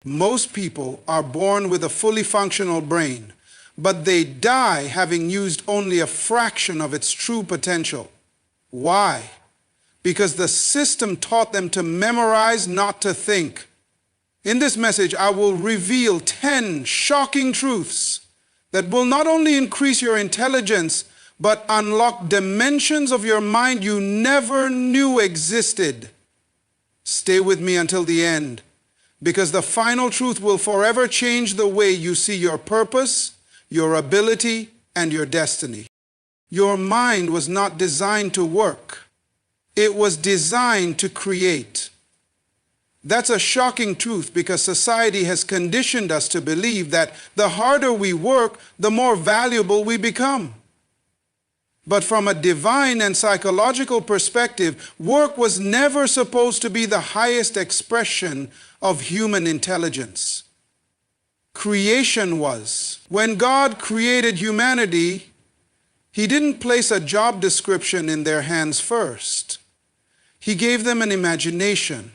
Most people are born with a fully functional brain, but they die having used only a fraction of its true potential. Why? Because the system taught them to memorize, not to think. In this message, I will reveal 10 shocking truths that will not only increase your intelligence, but unlock dimensions of your mind you never knew existed. Stay with me until the end, because the final truth will forever change the way you see your purpose, your ability, and your destiny. Your mind was not designed to work. It was designed to create. That's a shocking truth because society has conditioned us to believe that the harder we work, the more valuable we become. But from a divine and psychological perspective, work was never supposed to be the highest expression of human intelligence. Creation was. When God created humanity, He didn't place a job description in their hands first. He gave them an imagination,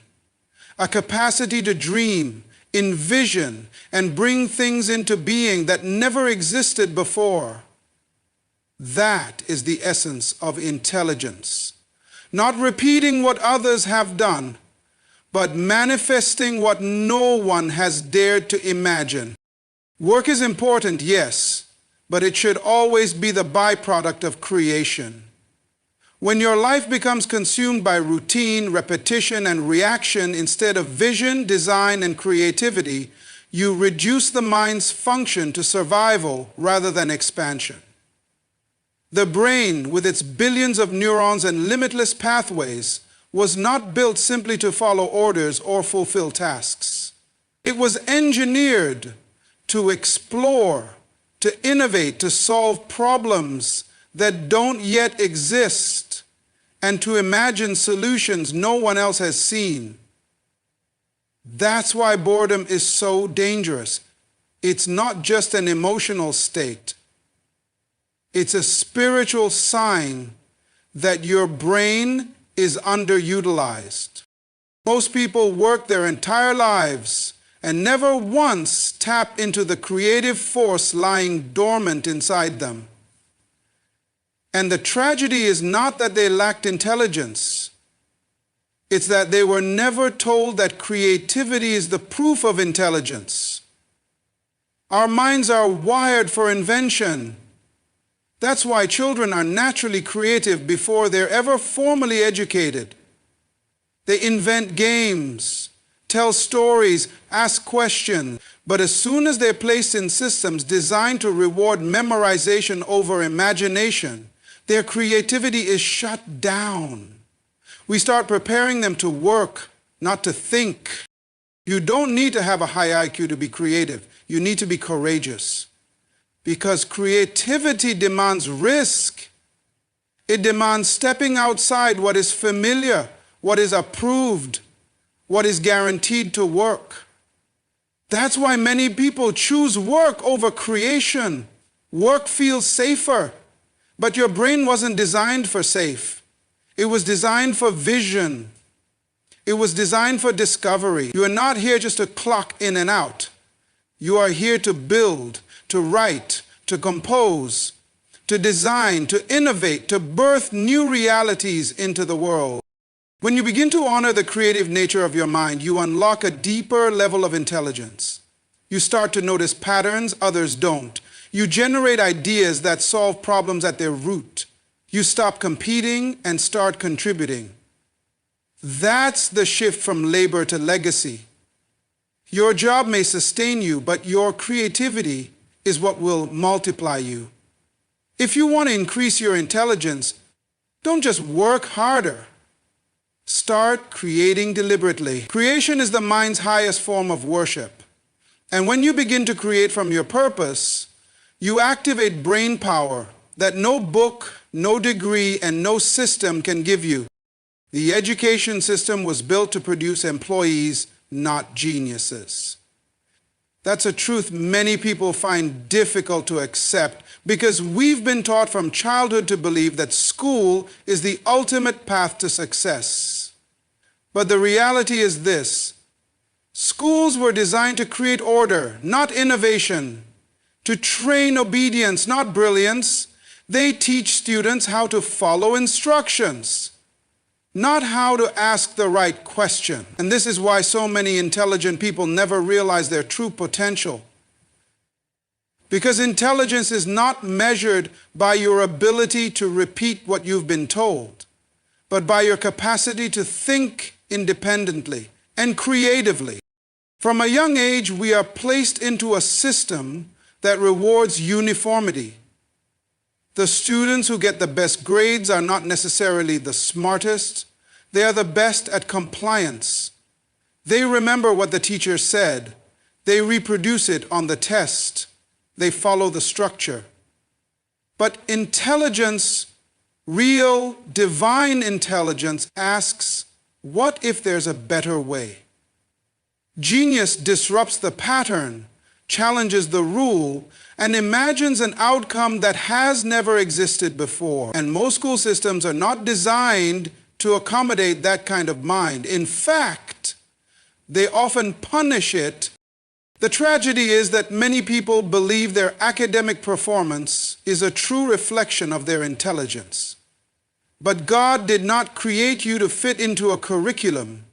a capacity to dream, envision, and bring things into being that never existed before. That is the essence of intelligence. Not repeating what others have done, but manifesting what no one has dared to imagine. Work is important, yes, but it should always be the byproduct of creation. When your life becomes consumed by routine, repetition, and reaction instead of vision, design, and creativity, you reduce the mind's function to survival rather than expansion. The brain, with its billions of neurons and limitless pathways, was not built simply to follow orders or fulfill tasks. It was engineered to explore, to innovate, to solve problems that don't yet exist, and to imagine solutions no one else has seen. That's why boredom is so dangerous. It's not just an emotional state. It's a spiritual sign that your brain is underutilized. Most people work their entire lives and never once tap into the creative force lying dormant inside them. And the tragedy is not that they lacked intelligence. It's that they were never told that creativity is the proof of intelligence. Our minds are wired for invention. That's why children are naturally creative before they're ever formally educated. They invent games, tell stories, ask questions, but as soon as they're placed in systems designed to reward memorization over imagination, their creativity is shut down. We start preparing them to work, not to think. You don't need to have a high IQ to be creative. You need to be courageous. Because creativity demands risk. It demands stepping outside what is familiar, what is approved, what is guaranteed to work. That's why many people choose work over creation. Work feels safer, but your brain wasn't designed for safe. It was designed for vision. It was designed for discovery. You are not here just to clock in and out. You are here to build, to write, to compose, to design, to innovate, to birth new realities into the world. When you begin to honor the creative nature of your mind, you unlock a deeper level of intelligence. You start to notice patterns others don't. You generate ideas that solve problems at their root. You stop competing and start contributing. That's the shift from labor to legacy. Your job may sustain you, but your creativity is what will multiply you. If you want to increase your intelligence, don't just work harder. Start creating deliberately. Creation is the mind's highest form of worship. And when you begin to create from your purpose, you activate brain power that no book, no degree, and no system can give you. The education system was built to produce employees, not geniuses. That's a truth many people find difficult to accept because we've been taught from childhood to believe that school is the ultimate path to success. But the reality is this: Schools were designed to create order, not innovation, to train obedience, not brilliance. They teach students how to follow instructions, not how to ask the right question. And this is why so many intelligent people never realize their true potential. Because intelligence is not measured by your ability to repeat what you've been told, but by your capacity to think independently and creatively. From a young age, we are placed into a system that rewards uniformity. The students who get the best grades are not necessarily the smartest. They are the best at compliance. They remember what the teacher said. They reproduce it on the test. They follow the structure. But intelligence, real, divine intelligence, asks, what if there's a better way? Genius disrupts the pattern, challenges the rule, and imagines an outcome that has never existed before. And most school systems are not designed to accommodate that kind of mind. In fact, they often punish it. The tragedy is that many people believe their academic performance is a true reflection of their intelligence. But God did not create you to fit into a curriculum.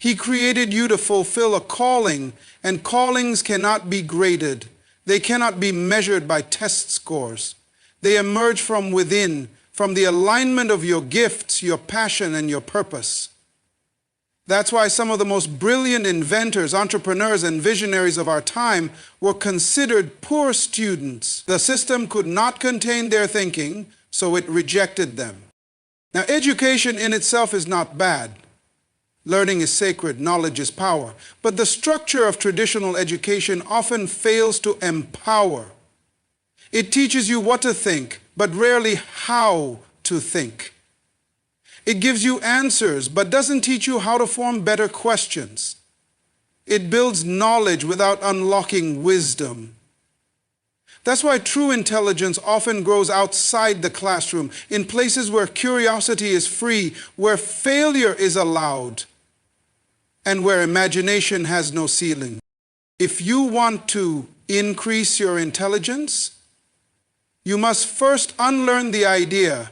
He created you to fulfill a calling, and callings cannot be graded. They cannot be measured by test scores. They emerge from within, from the alignment of your gifts, your passion, and your purpose. That's why some of the most brilliant inventors, entrepreneurs, and visionaries of our time were considered poor students. The system could not contain their thinking, so it rejected them. Now, education in itself is not bad. Learning is sacred, knowledge is power. But the structure of traditional education often fails to empower. It teaches you what to think, but rarely how to think. It gives you answers, but doesn't teach you how to form better questions. It builds knowledge without unlocking wisdom. That's why true intelligence often grows outside the classroom, in places where curiosity is free, where failure is allowed, and where imagination has no ceiling. If you want to increase your intelligence, you must first unlearn the idea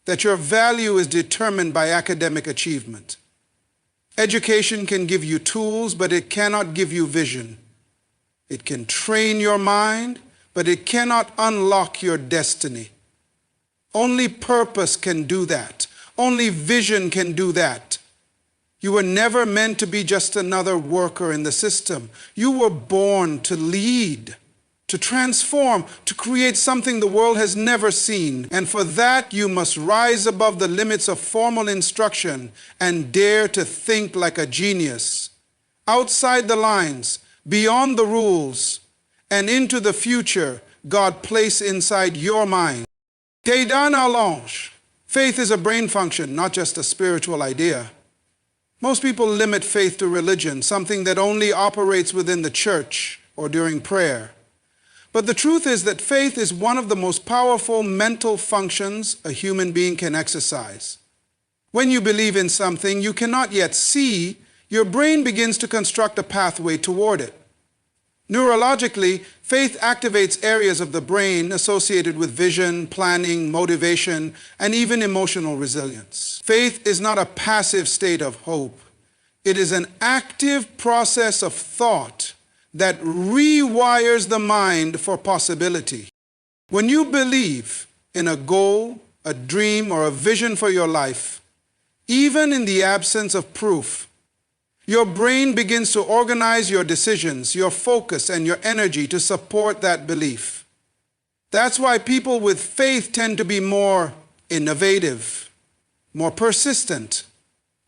that your value is determined by academic achievement. Education can give you tools, but it cannot give you vision. It can train your mind, but it cannot unlock your destiny. Only purpose can do that. Only vision can do that. You were never meant to be just another worker in the system. You were born to lead, to transform, to create something the world has never seen. And for that, you must rise above the limits of formal instruction and dare to think like a genius, outside the lines, beyond the rules, and into the future God placed inside your mind. Dédan Allange. Faith is a brain function, not just a spiritual idea. Most people limit faith to religion, something that only operates within the church or during prayer. But the truth is that faith is one of the most powerful mental functions a human being can exercise. When you believe in something you cannot yet see, your brain begins to construct a pathway toward it. Neurologically, faith activates areas of the brain associated with vision, planning, motivation, and even emotional resilience. Faith is not a passive state of hope. It is an active process of thought that rewires the mind for possibility. When you believe in a goal, a dream, or a vision for your life, even in the absence of proof, your brain begins to organize your decisions, your focus, and your energy to support that belief. That's why people with faith tend to be more innovative, more persistent,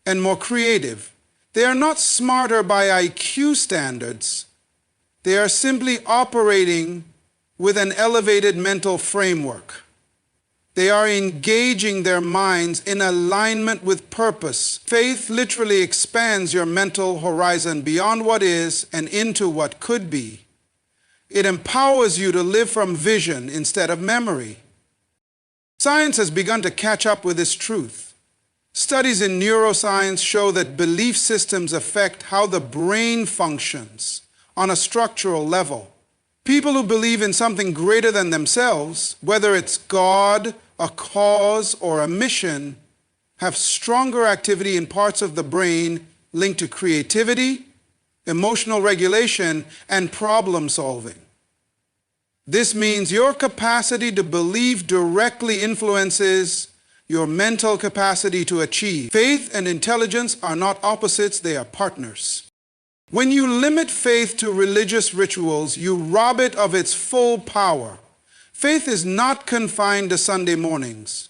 and more creative. They are not smarter by IQ standards. They are simply operating with an elevated mental framework. They are engaging their minds in alignment with purpose. Faith literally expands your mental horizon beyond what is and into what could be. It empowers you to live from vision instead of memory. Science has begun to catch up with this truth. Studies in neuroscience show that belief systems affect how the brain functions on a structural level. People who believe in something greater than themselves, whether it's God, a cause, or a mission, have stronger activity in parts of the brain linked to creativity, emotional regulation, and problem solving. This means your capacity to believe directly influences your mental capacity to achieve. Faith and intelligence are not opposites, they are partners. When you limit faith to religious rituals, you rob it of its full power. Faith is not confined to Sunday mornings.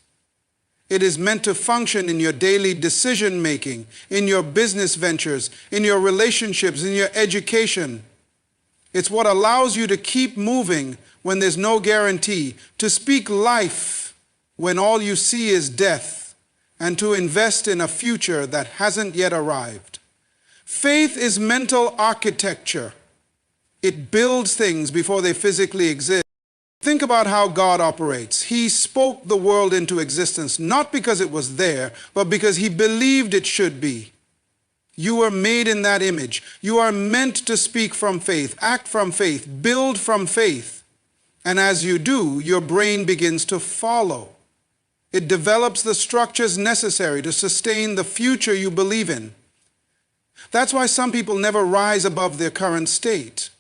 It is meant to function in your daily decision-making, in your business ventures, in your relationships, in your education. It's what allows you to keep moving when there's no guarantee, to speak life when all you see is death, and to invest in a future that hasn't yet arrived. Faith is mental architecture. It builds things before they physically exist. Think about how God operates. He spoke the world into existence, not because it was there, but because He believed it should be. You were made in that image. You are meant to speak from faith, act from faith, build from faith. And as you do, your brain begins to follow. It develops the structures necessary to sustain the future you believe in. That's why some people never rise above their current state.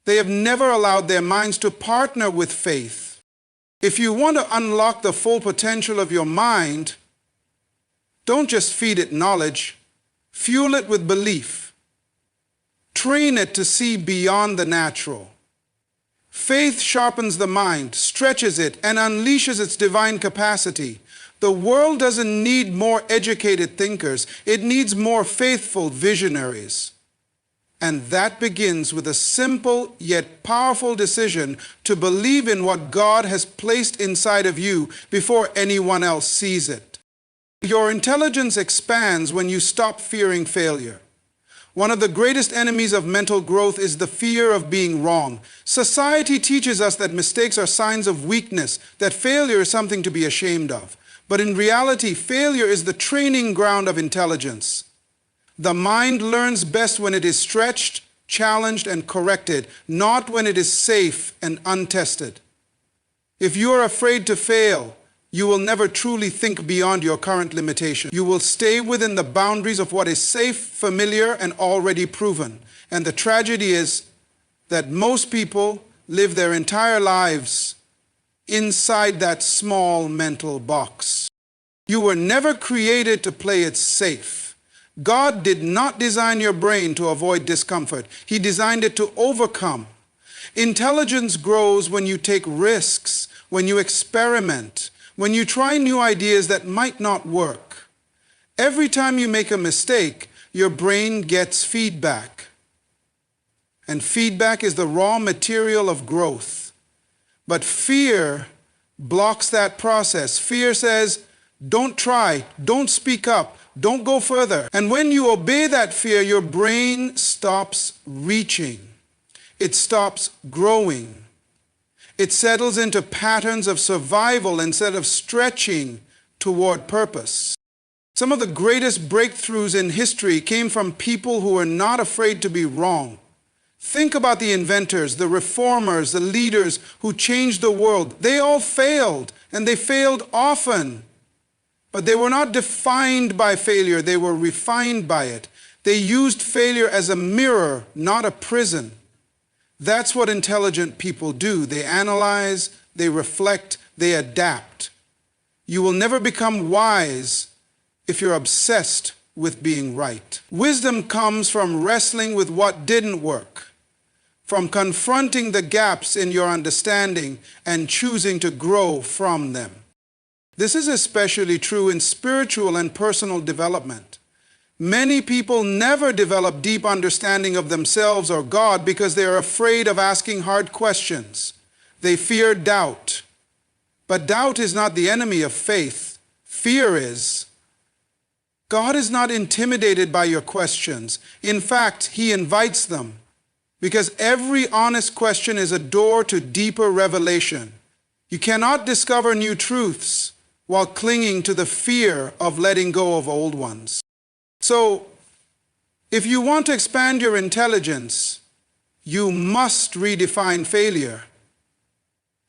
They have never allowed their minds to partner with faith. If you want to unlock the full potential of your mind, don't just feed it knowledge, fuel it with belief. Train it to see beyond the natural. Faith sharpens the mind, stretches it, and unleashes its divine capacity. The world doesn't need more educated thinkers. It needs more faithful visionaries. And that begins with a simple yet powerful decision to believe in what God has placed inside of you before anyone else sees it. Your intelligence expands when you stop fearing failure. One of the greatest enemies of mental growth is the fear of being wrong. Society teaches us that mistakes are signs of weakness, that failure is something to be ashamed of. But in reality, failure is the training ground of intelligence. The mind learns best when it is stretched, challenged, and corrected, not when it is safe and untested. If you are afraid to fail, you will never truly think beyond your current limitation. You will stay within the boundaries of what is safe, familiar, and already proven. And the tragedy is that most people live their entire lives inside that small mental box. You were never created to play it safe. God did not design your brain to avoid discomfort. He designed it to overcome. Intelligence grows when you take risks, when you experiment, when you try new ideas that might not work. Every time you make a mistake, your brain gets feedback. And feedback is the raw material of growth. But fear blocks that process. Fear says, don't try, don't speak up, don't go further. And when you obey that fear, your brain stops reaching. It stops growing. It settles into patterns of survival instead of stretching toward purpose. Some of the greatest breakthroughs in history came from people who were not afraid to be wrong. Think about the inventors, the reformers, the leaders who changed the world. They all failed, and they failed often. But they were not defined by failure, they were refined by it. They used failure as a mirror, not a prison. That's what intelligent people do. They analyze, they reflect, they adapt. You will never become wise if you're obsessed with being right. Wisdom comes from wrestling with what didn't work, from confronting the gaps in your understanding and choosing to grow from them. This is especially true in spiritual and personal development. Many people never develop deep understanding of themselves or God because they are afraid of asking hard questions. They fear doubt. But doubt is not the enemy of faith. Fear is. God is not intimidated by your questions. In fact, He invites them, because every honest question is a door to deeper revelation. You cannot discover new truths while clinging to the fear of letting go of old ones. So, if you want to expand your intelligence, you must redefine failure.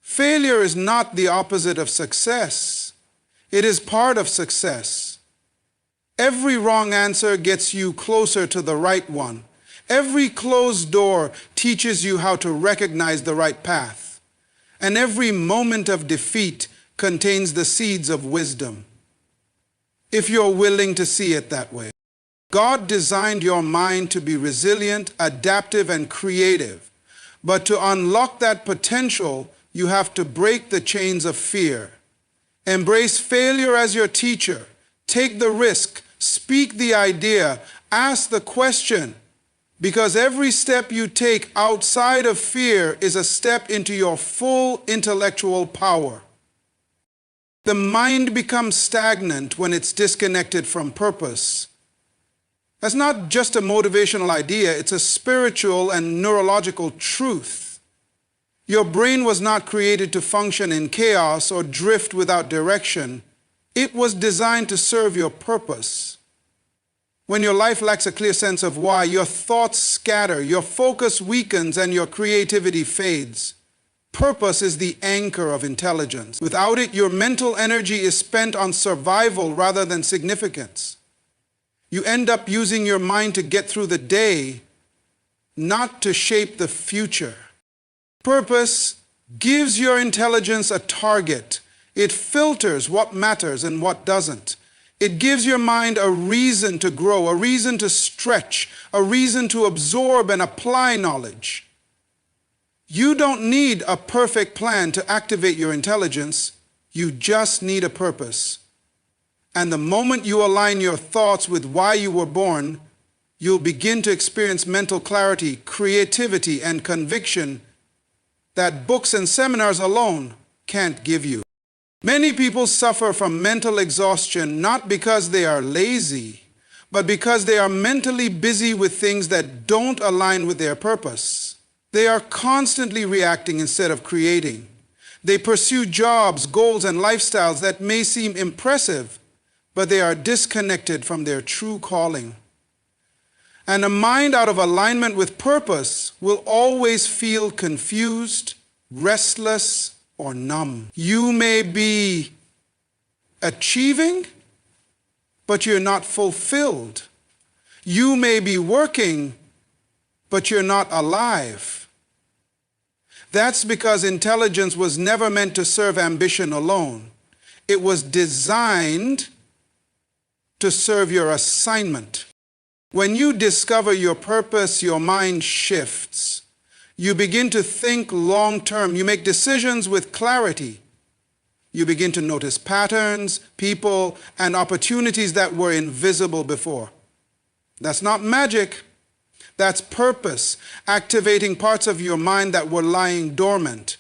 Failure is not the opposite of success. It is part of success. Every wrong answer gets you closer to the right one. Every closed door teaches you how to recognize the right path. And every moment of defeat contains the seeds of wisdom, if you're willing to see it that way. God designed your mind to be resilient, adaptive, and creative. But to unlock that potential, you have to break the chains of fear. Embrace failure as your teacher. Take the risk. Speak the idea. Ask the question. Because every step you take outside of fear is a step into your full intellectual power. The mind becomes stagnant when it's disconnected from purpose. That's not just a motivational idea, it's a spiritual and neurological truth. Your brain was not created to function in chaos or drift without direction. It was designed to serve your purpose. When your life lacks a clear sense of why, your thoughts scatter, your focus weakens, and your creativity fades. Purpose is the anchor of intelligence. Without it, your mental energy is spent on survival rather than significance. You end up using your mind to get through the day, not to shape the future. Purpose gives your intelligence a target. It filters what matters and what doesn't. It gives your mind a reason to grow, a reason to stretch, a reason to absorb and apply knowledge. You don't need a perfect plan to activate your intelligence. You just need a purpose. And the moment you align your thoughts with why you were born, you'll begin to experience mental clarity, creativity, and conviction that books and seminars alone can't give you. Many people suffer from mental exhaustion not because they are lazy, but because they are mentally busy with things that don't align with their purpose. They are constantly reacting instead of creating. They pursue jobs, goals, and lifestyles that may seem impressive, but they are disconnected from their true calling. And a mind out of alignment with purpose will always feel confused, restless, or numb. You may be achieving, but you're not fulfilled. You may be working, but you're not alive. That's because intelligence was never meant to serve ambition alone. It was designed to serve your assignment. When you discover your purpose, your mind shifts. You begin to think long-term. You make decisions with clarity. You begin to notice patterns, people, and opportunities that were invisible before. That's not magic. That's purpose, activating parts of your mind that were lying dormant.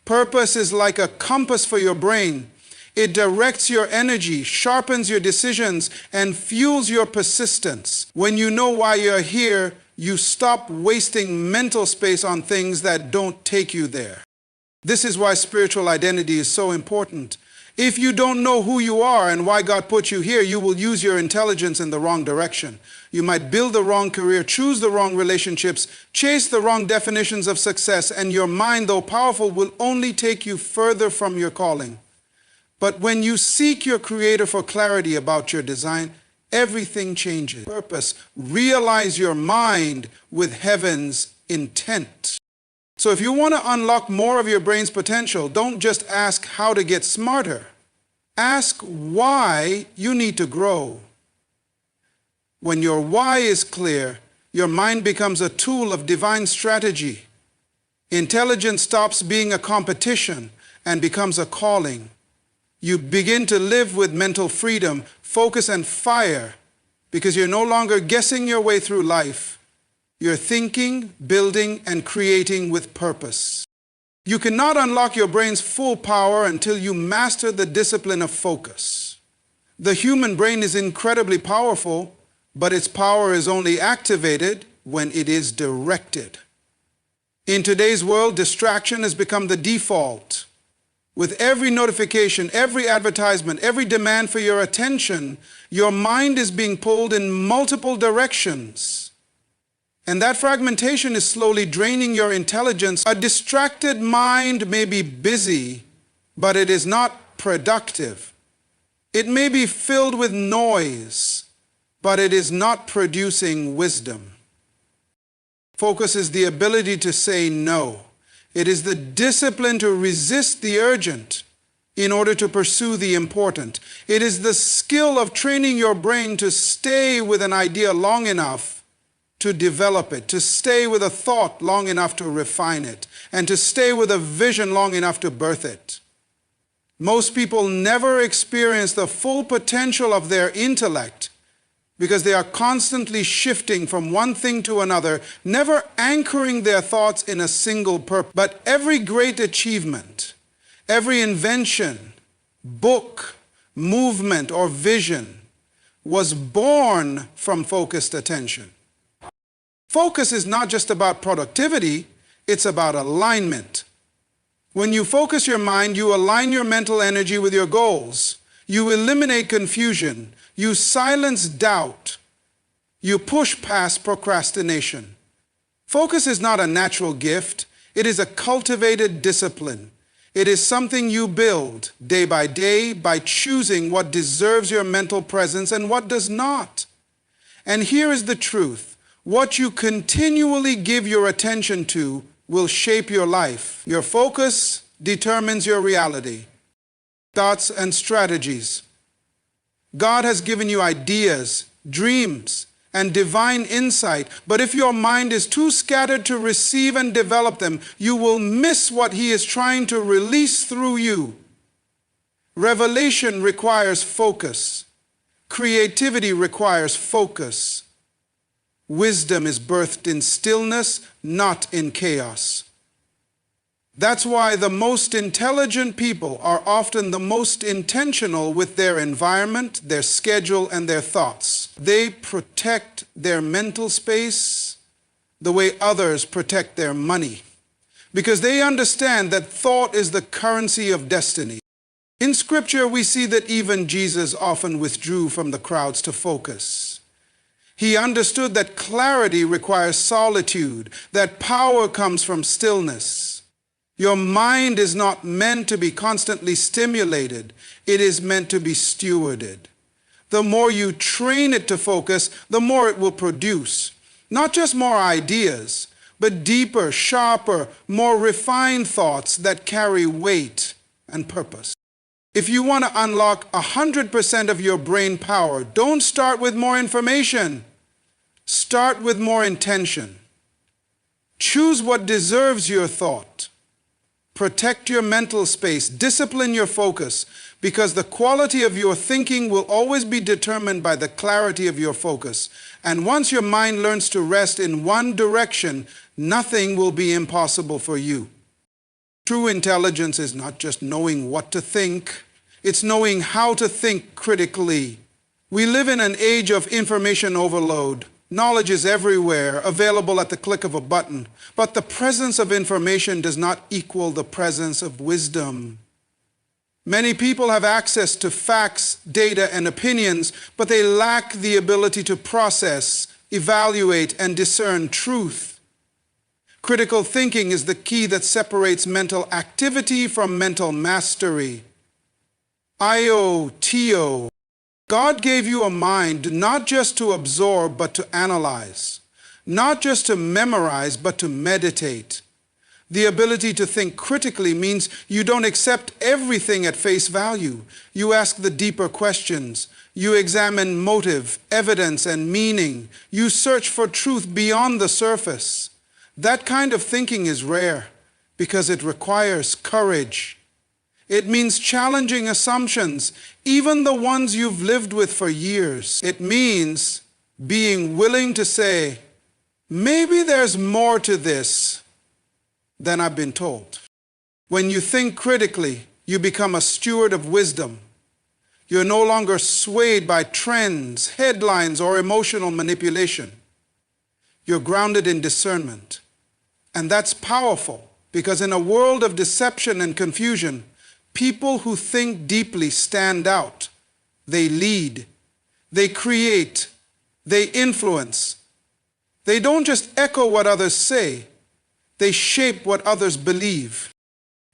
Purpose is like a compass for your brain. It directs your energy, sharpens your decisions, and fuels your persistence. When you know why you're here, you stop wasting mental space on things that don't take you there. This is why spiritual identity is so important. If you don't know who you are and why God put you here, you will use your intelligence in the wrong direction. You might build the wrong career, choose the wrong relationships, chase the wrong definitions of success, and your mind, though powerful, will only take you further from your calling. But when you seek your Creator for clarity about your design, everything changes. Purpose. Realize your mind with heaven's intent. So if you want to unlock more of your brain's potential, don't just ask how to get smarter. Ask why you need to grow. When your why is clear, your mind becomes a tool of divine strategy. Intelligence stops being a competition and becomes a calling. You begin to live with mental freedom, focus, and fire because you're no longer guessing your way through life. You're thinking, building, and creating with purpose. You cannot unlock your brain's full power until you master the discipline of focus. The human brain is incredibly powerful, but its power is only activated when it is directed. In today's world, distraction has become the default. With every notification, every advertisement, every demand for your attention, your mind is being pulled in multiple directions. And that fragmentation is slowly draining your intelligence. A distracted mind may be busy, but it is not productive. It may be filled with noise, but it is not producing wisdom. Focus is the ability to say no. It is the discipline to resist the urgent in order to pursue the important. It is the skill of training your brain to stay with an idea long enough to develop it, to stay with a thought long enough to refine it, and to stay with a vision long enough to birth it. Most people never experience the full potential of their intellect because they are constantly shifting from one thing to another, never anchoring their thoughts in a single purpose. But every great achievement, every invention, book, movement, or vision was born from focused attention. Focus is not just about productivity, it's about alignment. When you focus your mind, you align your mental energy with your goals. You eliminate confusion. You silence doubt. You push past procrastination. Focus is not a natural gift. It is a cultivated discipline. It is something you build day by day by choosing what deserves your mental presence and what does not. And here is the truth. What you continually give your attention to will shape your life. Your focus determines your reality. Thoughts and strategies. God has given you ideas, dreams, and divine insight, but if your mind is too scattered to receive and develop them, you will miss what He is trying to release through you. Revelation requires focus. Creativity requires focus. Wisdom is birthed in stillness, not in chaos. That's why the most intelligent people are often the most intentional with their environment, their schedule, and their thoughts. They protect their mental space the way others protect their money, because they understand that thought is the currency of destiny. In Scripture, we see that even Jesus often withdrew from the crowds to focus. He understood that clarity requires solitude, that power comes from stillness. Your mind is not meant to be constantly stimulated. It is meant to be stewarded. The more you train it to focus, the more it will produce. Not just more ideas, but deeper, sharper, more refined thoughts that carry weight and purpose. If you want to unlock 100% of your brain power, don't start with more information. Start with more intention. Choose what deserves your thought. Protect your mental space. Discipline your focus, because the quality of your thinking will always be determined by the clarity of your focus. And once your mind learns to rest in one direction, nothing will be impossible for you. True intelligence is not just knowing what to think, it's knowing how to think critically. We live in an age of information overload. Knowledge is everywhere, available at the click of a button. But the presence of information does not equal the presence of wisdom. Many people have access to facts, data, and opinions, but they lack the ability to process, evaluate, and discern truth. Critical thinking is the key that separates mental activity from mental mastery. IOTO. God gave you a mind not just to absorb, but to analyze. Not just to memorize, but to meditate. The ability to think critically means you don't accept everything at face value. You ask the deeper questions. You examine motive, evidence, and meaning. You search for truth beyond the surface. That kind of thinking is rare because it requires courage. It means challenging assumptions, even the ones you've lived with for years. It means being willing to say, maybe there's more to this than I've been told. When you think critically, you become a steward of wisdom. You're no longer swayed by trends, headlines, or emotional manipulation. You're grounded in discernment. And that's powerful, because in a world of deception and confusion, People who think deeply stand out. They lead. They create. They influence. They don't just echo what others say. They shape what others believe.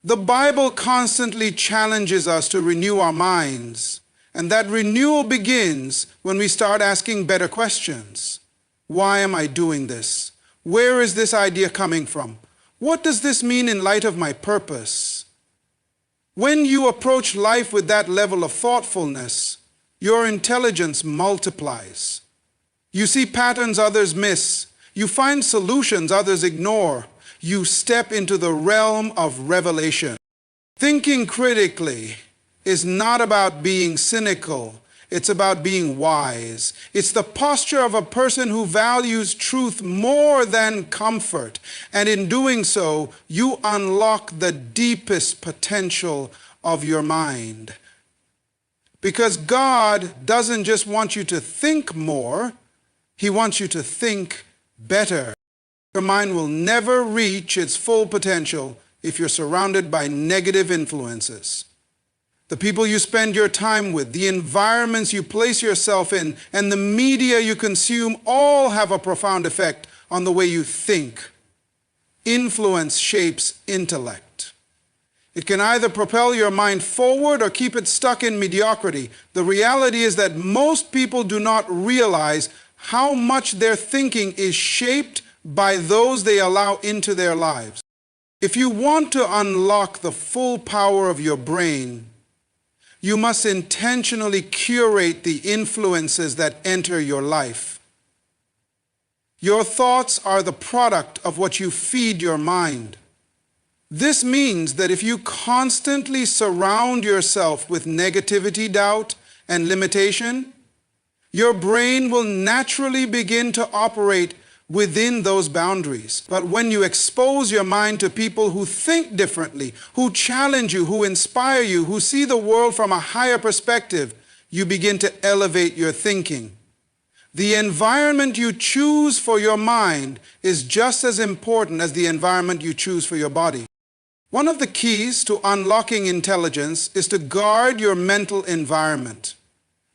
The Bible constantly challenges us to renew our minds, and that renewal begins when we start asking better questions. Why am I doing this? Where is this idea coming from? What does this mean in light of my purpose? When you approach life with that level of thoughtfulness, your intelligence multiplies. You see patterns others miss. You find solutions others ignore. You step into the realm of revelation. Thinking critically is not about being cynical. It's about being wise. It's the posture of a person who values truth more than comfort. And in doing so, you unlock the deepest potential of your mind. Because God doesn't just want you to think more, He wants you to think better. Your mind will never reach its full potential if you're surrounded by negative influences. The people you spend your time with, the environments you place yourself in, and the media you consume all have a profound effect on the way you think. Influence shapes intellect. It can either propel your mind forward or keep it stuck in mediocrity. The reality is that most people do not realize how much their thinking is shaped by those they allow into their lives. If you want to unlock the full power of your brain, you must intentionally curate the influences that enter your life. Your thoughts are the product of what you feed your mind. This means that if you constantly surround yourself with negativity, doubt, and limitation, your brain will naturally begin to operate within those boundaries. But when you expose your mind to people who think differently, who challenge you, who inspire you, who see the world from a higher perspective, you begin to elevate your thinking. The environment you choose for your mind is just as important as the environment you choose for your body. One of the keys to unlocking intelligence is to guard your mental environment.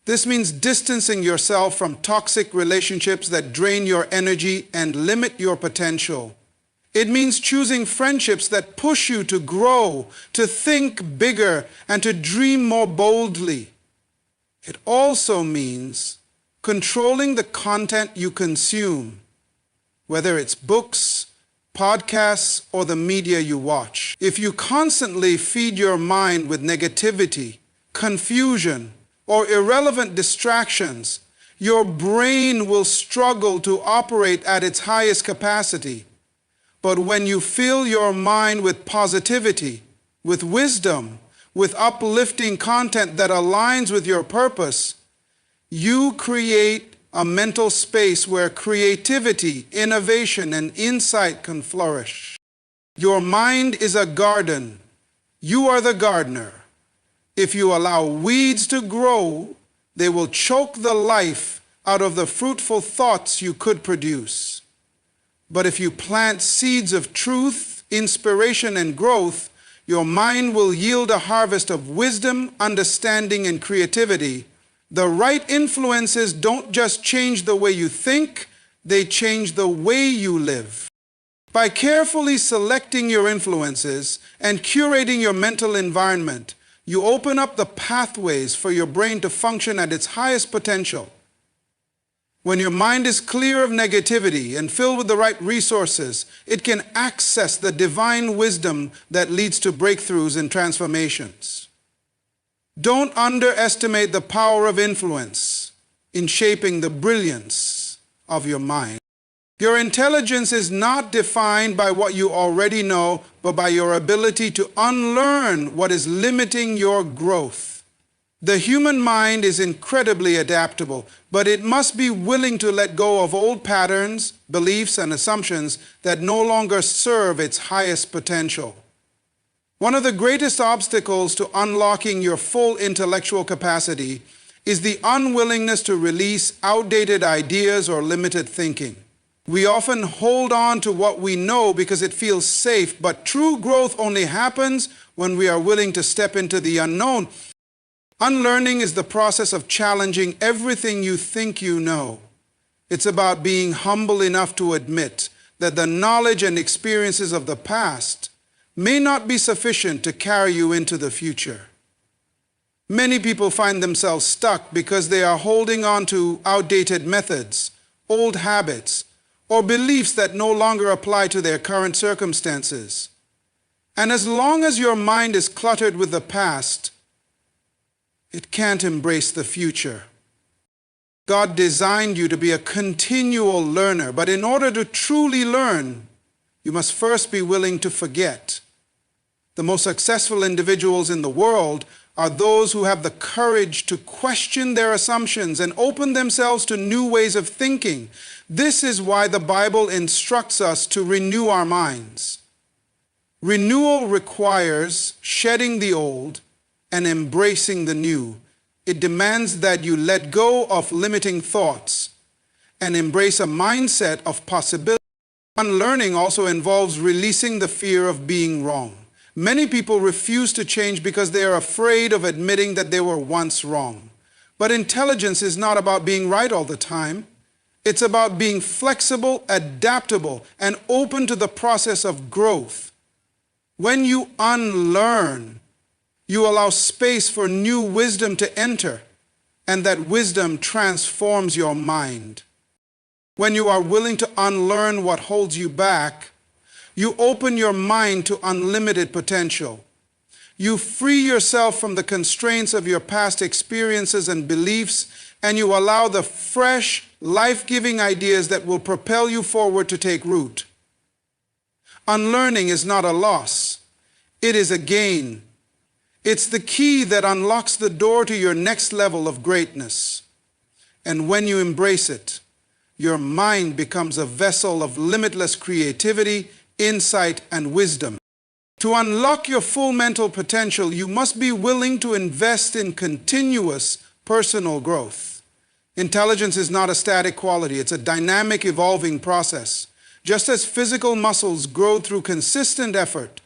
This means distancing yourself from toxic relationships that drain your energy and limit your potential. It means choosing friendships that push you to grow, to think bigger, and to dream more boldly. It also means controlling the content you consume, whether it's books, podcasts, or the media you watch. If you constantly feed your mind with negativity, confusion, or irrelevant distractions, your brain will struggle to operate at its highest capacity. But when you fill your mind with positivity, with wisdom, with uplifting content that aligns with your purpose, you create a mental space where creativity, innovation, and insight can flourish. Your mind is a garden. You are the gardener. If you allow weeds to grow, they will choke the life out of the fruitful thoughts you could produce. But if you plant seeds of truth, inspiration, and growth, your mind will yield a harvest of wisdom, understanding, and creativity. The right influences don't just change the way you think, they change the way you live. By carefully selecting your influences and curating your mental environment, you open up the pathways for your brain to function at its highest potential. When your mind is clear of negativity and filled with the right resources, it can access the divine wisdom that leads to breakthroughs and transformations. Don't underestimate the power of influence in shaping the brilliance of your mind. Your intelligence is not defined by what you already know, but by your ability to unlearn what is limiting your growth. The human mind is incredibly adaptable, but it must be willing to let go of old patterns, beliefs, and assumptions that no longer serve its highest potential. One of the greatest obstacles to unlocking your full intellectual capacity is the unwillingness to release outdated ideas or limited thinking. We often hold on to what we know because it feels safe, but true growth only happens when we are willing to step into the unknown. Unlearning is the process of challenging everything you think you know. It's about being humble enough to admit that the knowledge and experiences of the past may not be sufficient to carry you into the future. Many people find themselves stuck because they are holding on to outdated methods, old habits, or beliefs that no longer apply to their current circumstances. And as long as your mind is cluttered with the past, it can't embrace the future. God designed you to be a continual learner, but in order to truly learn, you must first be willing to forget. The most successful individuals in the world are those who have the courage to question their assumptions and open themselves to new ways of thinking. This is why the Bible instructs us to renew our minds. Renewal requires shedding the old and embracing the new. It demands that you let go of limiting thoughts and embrace a mindset of possibility. Unlearning also involves releasing the fear of being wrong. Many people refuse to change because they are afraid of admitting that they were once wrong. But intelligence is not about being right all the time. It's about being flexible, adaptable, and open to the process of growth. When you unlearn, you allow space for new wisdom to enter, and that wisdom transforms your mind. When you are willing to unlearn what holds you back, you open your mind to unlimited potential. You free yourself from the constraints of your past experiences and beliefs, and you allow the fresh, life-giving ideas that will propel you forward to take root. Unlearning is not a loss. It is a gain. It's the key that unlocks the door to your next level of greatness. And when you embrace it, your mind becomes a vessel of limitless creativity, insight, and wisdom. To unlock your full mental potential, you must be willing to invest in continuous personal growth. Intelligence is not a static quality. It's a dynamic, evolving process. Just as physical muscles grow through consistent effort,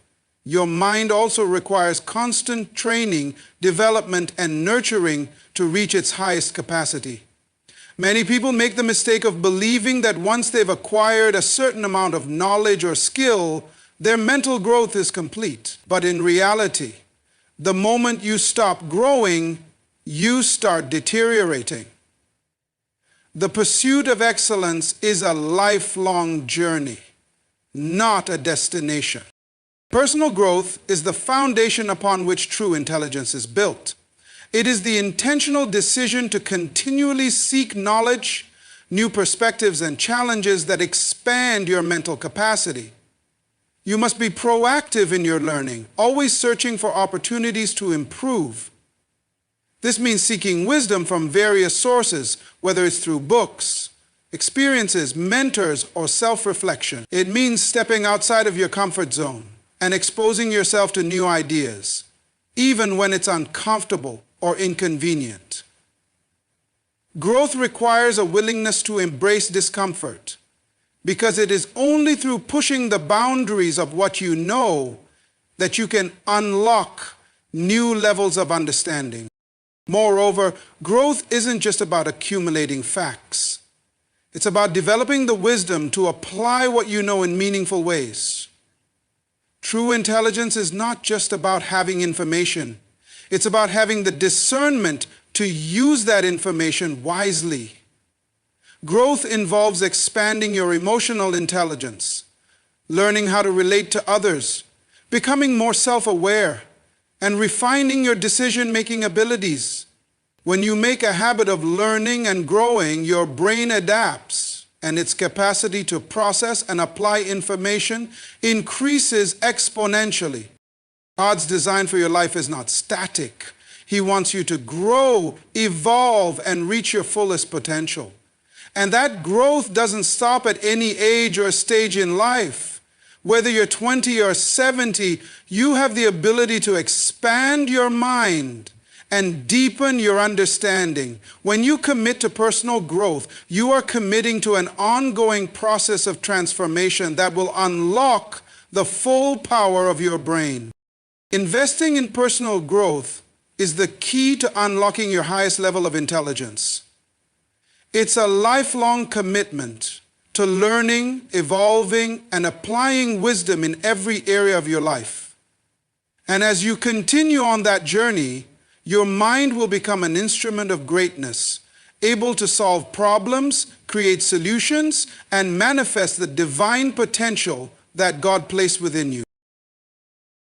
your mind also requires constant training, development, and nurturing to reach its highest capacity. Many people make the mistake of believing that once they've acquired a certain amount of knowledge or skill, their mental growth is complete. But in reality, the moment you stop growing, you start deteriorating. The pursuit of excellence is a lifelong journey, not a destination. Personal growth is the foundation upon which true intelligence is built. It is the intentional decision to continually seek knowledge, new perspectives, and challenges that expand your mental capacity. You must be proactive in your learning, always searching for opportunities to improve. This means seeking wisdom from various sources, whether it's through books, experiences, mentors, or self-reflection. It means stepping outside of your comfort zone and exposing yourself to new ideas, even when it's uncomfortable or inconvenient. Growth requires a willingness to embrace discomfort, because it is only through pushing the boundaries of what you know that you can unlock new levels of understanding. Moreover, growth isn't just about accumulating facts. It's about developing the wisdom to apply what you know in meaningful ways. True intelligence is not just about having information. It's about having the discernment to use that information wisely. Growth involves expanding your emotional intelligence, learning how to relate to others, becoming more self-aware, and refining your decision-making abilities. When you make a habit of learning and growing, your brain adapts, and its capacity to process and apply information increases exponentially. God's design for your life is not static. He wants you to grow, evolve, and reach your fullest potential. And that growth doesn't stop at any age or stage in life. Whether you're 20 or 70, you have the ability to expand your mind and deepen your understanding. When you commit to personal growth, you are committing to an ongoing process of transformation that will unlock the full power of your brain. Investing in personal growth is the key to unlocking your highest level of intelligence. It's a lifelong commitment to learning, evolving, and applying wisdom in every area of your life. And as you continue on that journey, your mind will become an instrument of greatness, able to solve problems, create solutions, and manifest the divine potential that God placed within you.